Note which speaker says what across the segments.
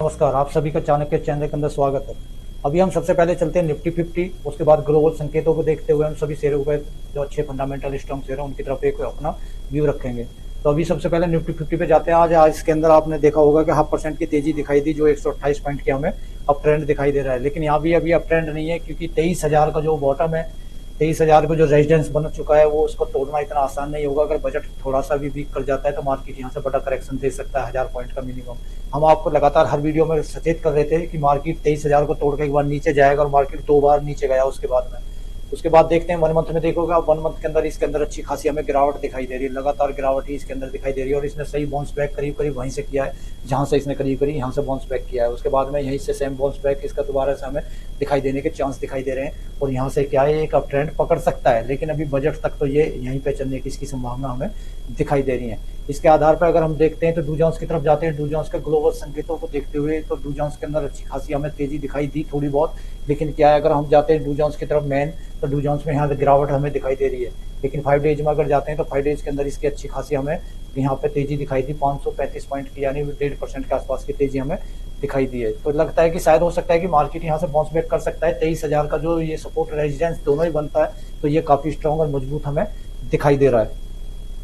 Speaker 1: नमस्कार, आप सभी का चाणक्य चैनल के अंदर स्वागत है। अभी हम सबसे पहले चलते हैं निफ्टी 50, उसके बाद ग्लोबल संकेतों को देखते हुए हम सभी शेयरों पे जो अच्छे फंडामेंटल स्ट्रॉन्ग शेयर हैं उनकी तरफ एक अपना व्यू रखेंगे। तो अभी सबसे पहले निफ्टी 50 पे जाते हैं। आज इसके अंदर आपने देखा होगा कि 0.5% की तेजी दिखाई दी, जो 128 पॉइंट की हमें अप ट्रेंड दिखाई दे रहा है। लेकिन यहाँ भी अभी अप ट्रेंड नहीं है, क्योंकि 23,000 का जो बॉटम है, 23,000 को जो रेजिडेंस बन चुका है, वो उसको तोड़ना इतना आसान नहीं होगा। अगर बजट थोड़ा सा भी वीक कर जाता है तो मार्केट यहाँ से बड़ा करेक्शन दे सकता है, 1000 पॉइंट का मिनिमम। हम आपको लगातार हर वीडियो में सचेत कर रहे थे कि मार्केट 23,000 को तोड़ के एक बार नीचे जाएगा, और मार्केट 2 बार नीचे गया उसके बाद देखते हैं 1 मंथ में। देखोगे आप 1 मंथ के अंदर इसके अंदर अच्छी खासी हमें गिरावट दिखाई दे रही है, लगातार गिरावट ही इसके अंदर दिखाई दे रही है। और इसने सही बाउंस बैक करीब करीब वहीं से किया है जहां से इसने करीब करीब यहाँ से बाउंस बैक किया है। उसके बाद में यहीं से सेम बाउंस बैक इसका दोबारा से हमें दिखाई देने के चांस दिखाई दे रहे हैं। और यहाँ से क्या है, एक अप ट्रेंड पकड़ सकता है, लेकिन अभी बजट तक तो ये यहीं पे चलने की इसकी संभावना हमें दिखाई दे रही है। इसके आधार पर अगर हम देखते हैं तो डू जोन्स की तरफ जाते हैं। डू जोन्स के ग्लोबल संकेतों को देखते हुए तो डू जोन्स के अंदर अच्छी खासी हमें तेजी दिखाई दी थोड़ी बहुत। लेकिन क्या है, अगर हम जाते हैं डू जोन्स की तरफ मेन, तो डू जोन्स में यहाँ से गिरावट हमें दिखाई दे रही है। लेकिन 5 डेज में अगर जाते हैं तो 5 डेज के अंदर इसकी अच्छी खासी हमें यहाँ पे तेजी दिखाई दी, 535 पॉइंट की, यानी 1.5% के आसपास की तेजी हमें दिखाई दी है। तो लगता है कि शायद हो सकता है कि मार्केट यहाँ से बाउंस बैक कर सकता है। 23,000 का जो ये सपोर्ट रेजिडेंस दोनों ही बनता है, तो ये काफी स्ट्रॉन्ग और मजबूत हमें दिखाई दे रहा है।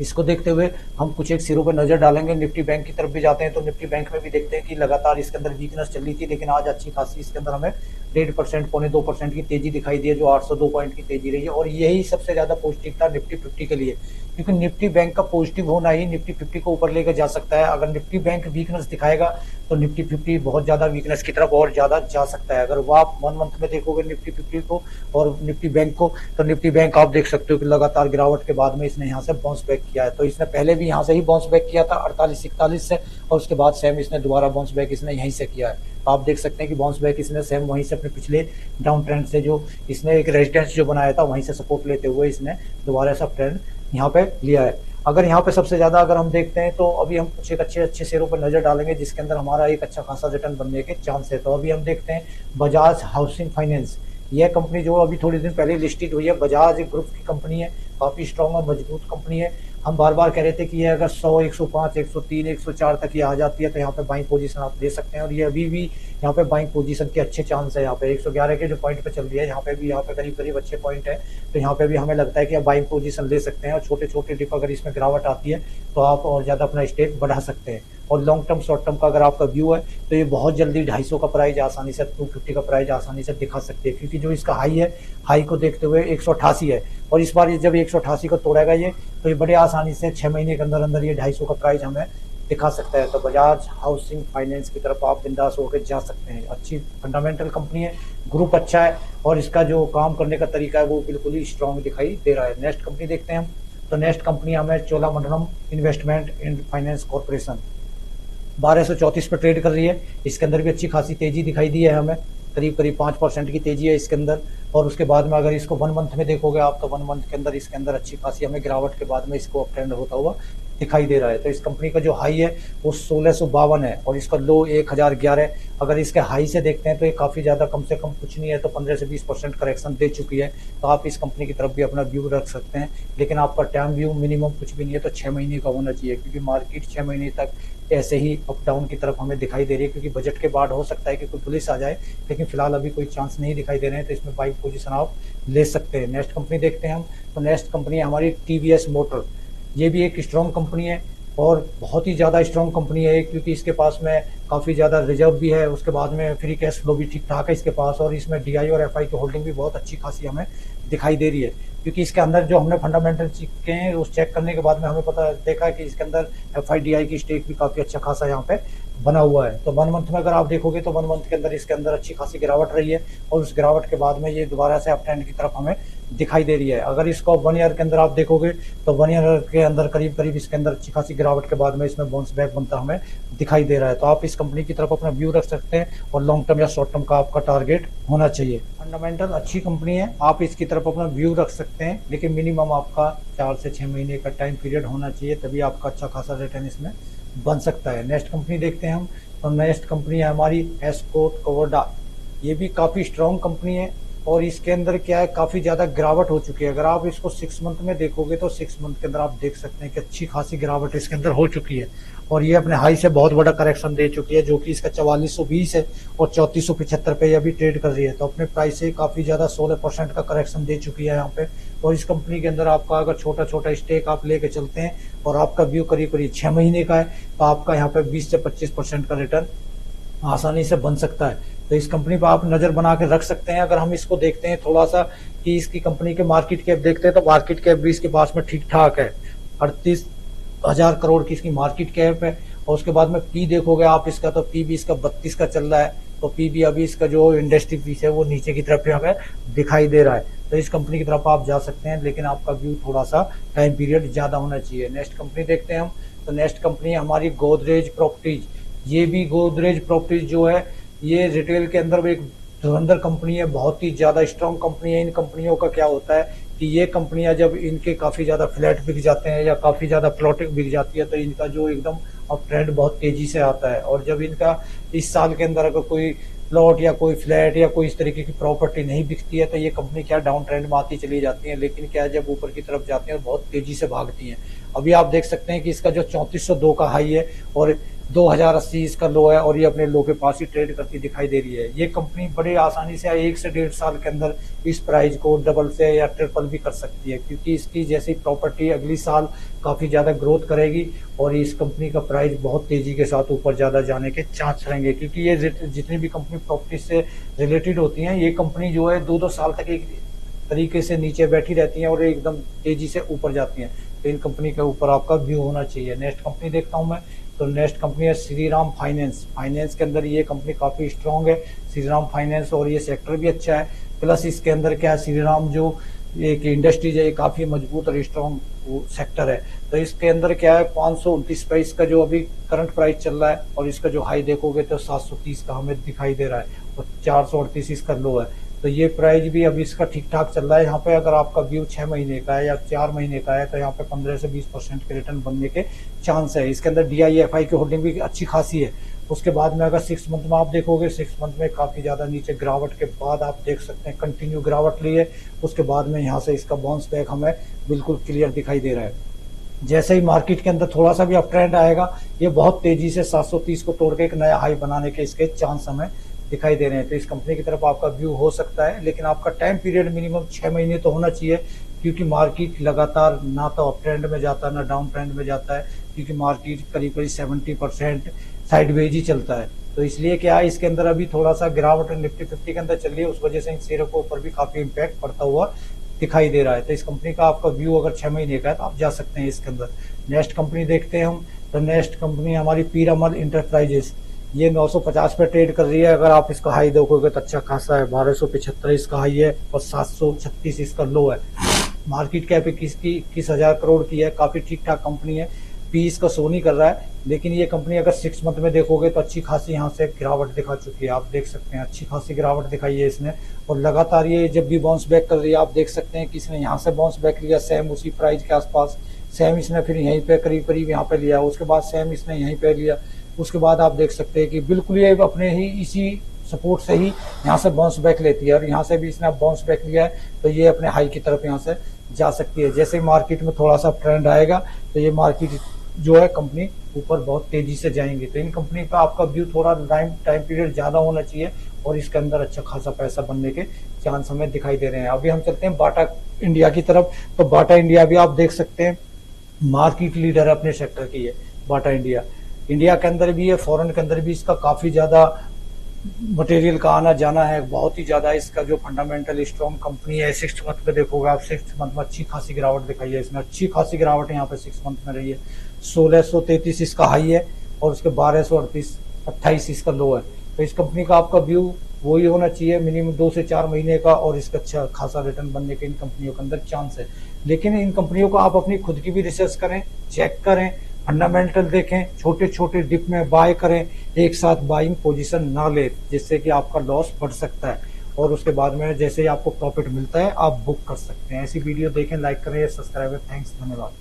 Speaker 1: इसको देखते हुए हम कुछ एक सिरों पर नजर डालेंगे। निफ्टी बैंक की तरफ भी जाते हैं तो निफ्टी बैंक में भी देखते हैं कि लगातार इसके अंदर वीकनेस चल रही थी, लेकिन आज अच्छी खासी इसके अंदर हमें 1.5% पौने 2% की तेजी दिखाई दी है, जो 802 पॉइंट की तेजी रही है। और यही सबसे ज्यादा पॉजिटिव था निफ्टी 50 के लिए, क्योंकि निफ्टी बैंक का पॉजिटिव होना ही निफ्टी 50 को ऊपर लेकर जा सकता है। अगर निफ्टी बैंक वीकनेस दिखाएगा तो निफ्टी 50 बहुत ज्यादा वीकनेस की तरफ और ज्यादा जा सकता है। अगर वो आप 1 मंथ में देखोगे निफ्टी 50 को और निफ्टी बैंक को, तो निफ्टी बैंक आप देख सकते हो कि लगातार गिरावट के बाद में इसने यहाँ से बाउंस बैक किया है। तो इसने पहले भी यहाँ से ही बाउंस बैक किया था 48-41 से, और उसके बाद सेम इसने दोबारा बाउंस बैक इसने यहीं से किया है। तो आप देख सकते हैं कि बाउंस बैक इसने सेम वहीं से अपने पिछले डाउन ट्रेंड से जो इसने एक रेजिडेंस जो बनाया था वहीं से सपोर्ट लेते हुए इसने दोबारा सा ट्रेंड यहाँ पे लिया है। अगर यहाँ पे सबसे ज्यादा अगर हम देखते हैं तो अभी हम कुछ एक अच्छे शेयरों पर नजर डालेंगे जिसके अंदर हमारा एक अच्छा खासा रिटर्न बनने के चांस है। तो अभी हम देखते हैं बजाज हाउसिंग फाइनेंस। यह कंपनी जो अभी थोड़े दिन पहले लिस्टेड हुई है, बजाज एक ग्रुप की कंपनी है, काफी स्ट्रॉन्ग और मजबूत कंपनी है। हम बार बार कह रहे थे कि ये अगर 100, 105, 103, 104 तक ये आ जाती है तो यहाँ पे बाइंग पोजीशन आप ले सकते हैं। और ये अभी भी यहाँ पे बाइंग पोजीशन के अच्छे चांस है। यहाँ पे 111 के जो पॉइंट पे चल रही है, यहाँ पे भी यहाँ पे करीब करीब अच्छे पॉइंट है। तो यहाँ पे भी हमें लगता है कि आप बाइंग पोजीशन ले सकते हैं, और छोटे छोटे डिप अगर इसमें गिरावट आती है तो आप और ज्यादा अपना स्टेक बढ़ा सकते हैं। और लॉन्ग टर्म शॉर्ट टर्म का अगर आपका व्यू है तो ये बहुत जल्दी 250 का प्राइस आसानी से, 250 का प्राइस आसानी से दिखा सकते हैं, क्योंकि जो इसका हाई है, हाई को देखते हुए 188 है। और इस बार ये जब 188 को तोड़ेगा ये, तो ये बड़े आसानी से 6 महीने के अंदर अंदर ये 250 का प्राइस हमें दिखा सकता है। तो बजाज हाउसिंग फाइनेंस की तरफ आप बिंदास होकर जा सकते हैं। अच्छी फंडामेंटल कंपनी है, ग्रुप अच्छा है, और इसका जो काम करने का तरीका है वो बिल्कुल ही स्ट्रॉन्ग दिखाई दे रहा है। नेक्स्ट कंपनी देखते हैं हम। तो नेक्स्ट कंपनी हमें Cholamandalam investment and finance corporation 1234 पे ट्रेड कर रही है। इसके अंदर भी अच्छी खासी तेजी दिखाई दी है हमें, करीब करीब 5% की तेजी है इसके अंदर। और उसके बाद में अगर इसको 1 मंथ में देखोगे आप, तो 1 मंथ के अंदर इसके अंदर अच्छी खासी हमें गिरावट के बाद में इसको अप ट्रेंड होता हुआ दिखाई दे रहा है। तो इस कंपनी का जो हाई है वो 1652 है, और इसका लो 1011 है। अगर इसके हाई से देखते हैं तो ये काफी ज्यादा, कम से कम कुछ नहीं है तो 15 से 20% करेक्शन दे चुकी है। तो आप इस कंपनी की तरफ भी अपना व्यू रख सकते हैं। लेकिन आपका टाइम व्यू मिनिमम कुछ भी नहीं है तो 6 महीने का होना चाहिए, क्योंकि मार्केट 6 महीने तक ऐसे ही अप डाउन की तरफ हमें दिखाई दे रही है। क्योंकि बजट के बाद हो सकता है कि कोई पुलिस आ जाए, लेकिन फिलहाल अभी कोई चांस नहीं दिखाई दे रहे हैं, तो इसमें बाइक पोजीशन आप ले सकते हैं। नेक्स्ट कंपनी देखते हैं हम। तो नेक्स्ट कंपनी है हमारी टीवीएस मोटर। ये भी एक स्ट्रॉन्ग कंपनी है, और बहुत ही ज़्यादा स्ट्रॉन्ग कंपनी है, क्योंकि इसके पास में काफ़ी ज़्यादा रिजर्व भी है। उसके बाद में फ्री कैश फ्लो भी ठीक ठाक है इसके पास, और इसमें डीआई और एफआई की होल्डिंग भी बहुत अच्छी खासी हमें दिखाई दे रही है। क्योंकि इसके अंदर जो हमने फंडामेंटल चीजें हैं उस चेक करने के बाद में हमें पता देखा कि इसके अंदर एफआईडीआई की स्टेक भी काफी अच्छा खासा यहाँ पे बना हुआ है। तो 1 मंथ में अगर आप देखोगे तो 1 मंथ के अंदर इसके अंदर अच्छी खासी गिरावट रही है, और उस गिरावट के बाद में ये दोबारा से अप ट्रेंड की तरफ हमें दिखाई दे रही है। अगर इसको 1 ईयर के अंदर आप देखोगे तो 1 ईयर के अंदर करीब करीब इसके अंदर अच्छी खासी गिरावट के बाद में इसमें बाउंस बैक बनता हमें दिखाई दे रहा है। तो आप इस कंपनी की तरफ अपना व्यू रख सकते हैं, और लॉन्ग टर्म या शॉर्ट टर्म का आपका टारगेट होना चाहिए। फंडामेंटल अच्छी कंपनी है, आप इसकी तरफ अपना व्यू रख सकते हैं, लेकिन मिनिमम आपका 4 से 6 महीने का टाइम पीरियड होना चाहिए, तभी आपका अच्छा खासा रिटर्न इसमें बन सकता है। नेक्स्ट कंपनी देखते हैं हम। तो नेक्स्ट कंपनी है हमारी एस्कॉर्ट कवर्डा। ये भी काफी स्ट्रॉन्ग कंपनी है, और इसके अंदर क्या है, काफी ज्यादा गिरावट हो चुकी है। अगर आप इसको 6 मंथ में देखोगे तो 6 मंथ के अंदर आप देख सकते हैं कि अच्छी खासी गिरावट इसके अंदर हो चुकी है और ये अपने हाई से बहुत बड़ा करेक्शन दे चुकी है, जो कि इसका 4420 है और 3475 पे अभी ट्रेड कर रही है। तो अपने प्राइस से काफी ज्यादा 16% का करेक्शन दे चुकी है यहाँ पे। और इस कंपनी के अंदर आपका अगर छोटा छोटा स्टेक आप लेके चलते हैं और आपका व्यू करीब करीब 6 महीने का है, तो आपका यहाँ पे 20 से 25% का रिटर्न आसानी से बन सकता है। तो इस कंपनी पर आप नजर बना के रख सकते हैं। अगर हम इसको देखते हैं थोड़ा सा कि इसकी कंपनी के मार्केट कैप देखते हैं, तो मार्केट कैप भी इसके पास में ठीक ठाक है, 38,000 करोड़ की इसकी मार्केट कैप है। और उसके बाद में पी देखोगे आप इसका, तो पी भी इसका 32 का चल रहा है। तो पी भी अभी इसका जो इंडस्ट्री पीस है वो नीचे की तरफ हमें दिखाई दे रहा है। तो इस कंपनी की तरफ आप जा सकते हैं, लेकिन आपका व्यू थोड़ा सा टाइम पीरियड ज्यादा होना चाहिए। नेक्स्ट कंपनी देखते हैं हम, तो नेक्स्ट कंपनी हमारी गोदरेज प्रॉपर्टीज। ये भी गोदरेज प्रॉपर्टीज जो है ये रिटेल के अंदर एक धुरंधर कंपनी है, बहुत ही ज्यादा स्ट्रांग कंपनी है। इन कंपनियों का क्या होता है कि ये कंपनियां जब इनके काफी ज्यादा फ्लैट बिक जाते हैं या काफी ज्यादा प्लॉटिंग बिक जाती है, तो इनका जो एकदम अब ट्रेंड बहुत तेजी से आता है। और जब इनका इस साल के अंदर अगर कोई प्लॉट या कोई फ्लैट या कोई इस तरीके की प्रॉपर्टी नहीं बिकती है, तो ये कंपनी क्या डाउन ट्रेंड में आती चली जाती है। लेकिन क्या है, जब ऊपर की तरफ जाती है तो बहुत तेजी से भागती है। अभी आप देख सकते हैं कि इसका जो 3402 का हाई है और 2080 इसका लो है, और ये अपने लो के पास ही ट्रेड करती दिखाई दे रही है। ये कंपनी बड़े आसानी से 1 से 1.5 साल के अंदर इस प्राइस को डबल से या ट्रिपल भी कर सकती है, क्योंकि इसकी जैसी प्रॉपर्टी अगली साल काफी ज्यादा ग्रोथ करेगी और इस कंपनी का प्राइस बहुत तेजी के साथ ऊपर ज्यादा जाने के चांस रहेंगे। क्योंकि ये जितनी भी कंपनी प्रॉपर्टी से रिलेटेड होती है, ये कंपनी जो है 2-2 साल तक एक तरीके से नीचे बैठी रहती है और एकदम तेजी से ऊपर जाती है। तो इन कंपनी के ऊपर आपका व्यू होना चाहिए। नेक्स्ट कंपनी देखता हूं मैं, तो नेक्स्ट कंपनी है श्रीराम फाइनेंस। फाइनेंस के अंदर ये कंपनी काफी स्ट्रांग है, श्रीराम फाइनेंस, और ये सेक्टर भी अच्छा है। प्लस इसके अंदर क्या है, श्रीराम जो एक इंडस्ट्रीज है, ये काफी मजबूत और स्ट्रांग सेक्टर है। तो इसके अंदर क्या है, 529 पे इसका जो अभी करंट प्राइस चल रहा है, और इसका जो हाई देखोगे तो 730 का हमें दिखाई दे रहा है और 438 इसका लो है। तो ये प्राइस भी अभी इसका ठीक ठाक चल रहा है। यहाँ पे अगर आपका व्यू 6 महीने का है या 4 महीने का है, तो यहाँ पे 15 से 20% के रिटर्न बनने के चांस है। इसके अंदर DIFI की होल्डिंग भी अच्छी खासी है। उसके बाद में अगर 6 मंथ में आप देखोगे, 6 मंथ में काफी ज्यादा नीचे गिरावट के बाद आप देख सकते हैं कंटिन्यू गिरावट ली है। उसके बाद में यहाँ से इसका बाउंस बैक हमें बिल्कुल क्लियर दिखाई दे रहा है। जैसे ही मार्केट के अंदर थोड़ा सा भी अप ट्रेंड आएगा, ये बहुत तेजी से 730 को तोड़ के एक नया हाई बनाने के इसके चांस हमें दिखाई दे रहे हैं। तो इस कंपनी की तरफ आपका व्यू हो सकता है, लेकिन आपका टाइम पीरियड मिनिमम 6 महीने तो होना चाहिए, क्योंकि मार्केट लगातार ना तो अप ट्रेंड में जाता है ना डाउन ट्रेंड में जाता है, क्योंकि मार्केट करीब करीब 70% साइडवेज ही चलता है। तो इसलिए क्या है, इसके अंदर अभी थोड़ा सा गिरावट निफ्टी 50 के अंदर चल रही है, उस वजह से इन शेयरों के ऊपर भी काफी इम्पैक्ट पड़ता हुआ दिखाई दे रहा है। तो इस कंपनी का आपका व्यू अगर 6 महीने का है तो आप जा सकते हैं इसके अंदर। नेक्स्ट कंपनी देखते हैं हम, तो नेक्स्ट कंपनी हमारी पीरामल इंटरप्राइजेस। ये 950 पे ट्रेड कर रही है। अगर आप इसका हाई देखोगे तो अच्छा खासा है, 1275 इसका हाई है और 736 इसका लो है। मार्केट कैप 21,000 करोड़ की है, काफी ठीक ठाक कंपनी है। पी इसका शो नहीं कर रहा है, लेकिन ये कंपनी अगर 6 मंथ में देखोगे तो अच्छी खासी यहाँ से गिरावट दिखा चुकी है। आप देख सकते हैं अच्छी खासी गिरावट दिखाई है इसने, और लगातार ये जब भी बाउंस बैक कर रही है, आप देख सकते हैं कि इसने यहाँ से बाउंस बैक लिया, सेम उसी प्राइस के आसपास, सेम इसने फिर यहीं पे करीब करीब यहाँ पे लिया, उसके बाद सेम इसने यहीं पे लिया, उसके बाद आप देख सकते हैं कि बिल्कुल ये अपने ही इसी सपोर्ट से ही यहाँ से बाउंस बैक लेती है, और यहाँ से भी इसने बाउंस बैक लिया है, तो ये अपने हाई की तरफ यहाँ से जा सकती है। जैसे मार्केट में थोड़ा सा ट्रेंड आएगा, तो ये मार्केट जो है कंपनी ऊपर बहुत तेजी से जाएंगे। तो इन कंपनी पे आपका व्यू थोड़ा टाइम पीरियड ज्यादा होना चाहिए, और इसके अंदर अच्छा खासा पैसा बनने के चांस हमें दिखाई दे रहे हैं। अभी हम चलते हैं बाटा इंडिया की तरफ। तो बाटा इंडिया भी आप देख सकते हैं मार्केट लीडर है अपने सेक्टर की है बाटा इंडिया। इंडिया के अंदर भी है, फॉरेन के अंदर भी इसका काफी ज्यादा मटेरियल का आना जाना है, बहुत ही ज्यादा इसका जो फंडामेंटल स्ट्रॉन्ग कंपनी है। 6 मंथ में देखोगे आप, 6 मंथ में अच्छी खासी गिरावट दिखाई है इसमें, अच्छी खासी गिरावट यहाँ पे 6 मंथ में रही है। 1633 इसका हाई है और उसके 1228 इसका लो है। तो इस कंपनी का आपका व्यू वही होना चाहिए, मिनिमम 2 से 4 महीने का, और इसका अच्छा खासा रिटर्न बनने के इन कंपनियों के अंदर चांस है। लेकिन इन कंपनियों को आप अपनी खुद की भी रिसर्च करें, चेक करें, फंडामेंटल देखें, छोटे छोटे डिप में बाय करें, एक साथ बाइंग पोजीशन ना ले, जिससे कि आपका लॉस बढ़ सकता है, और उसके बाद में जैसे ही आपको प्रॉफिट मिलता है आप बुक कर सकते हैं। ऐसी वीडियो देखें, लाइक करें, सब्सक्राइब करें। थैंक्स, धन्यवाद।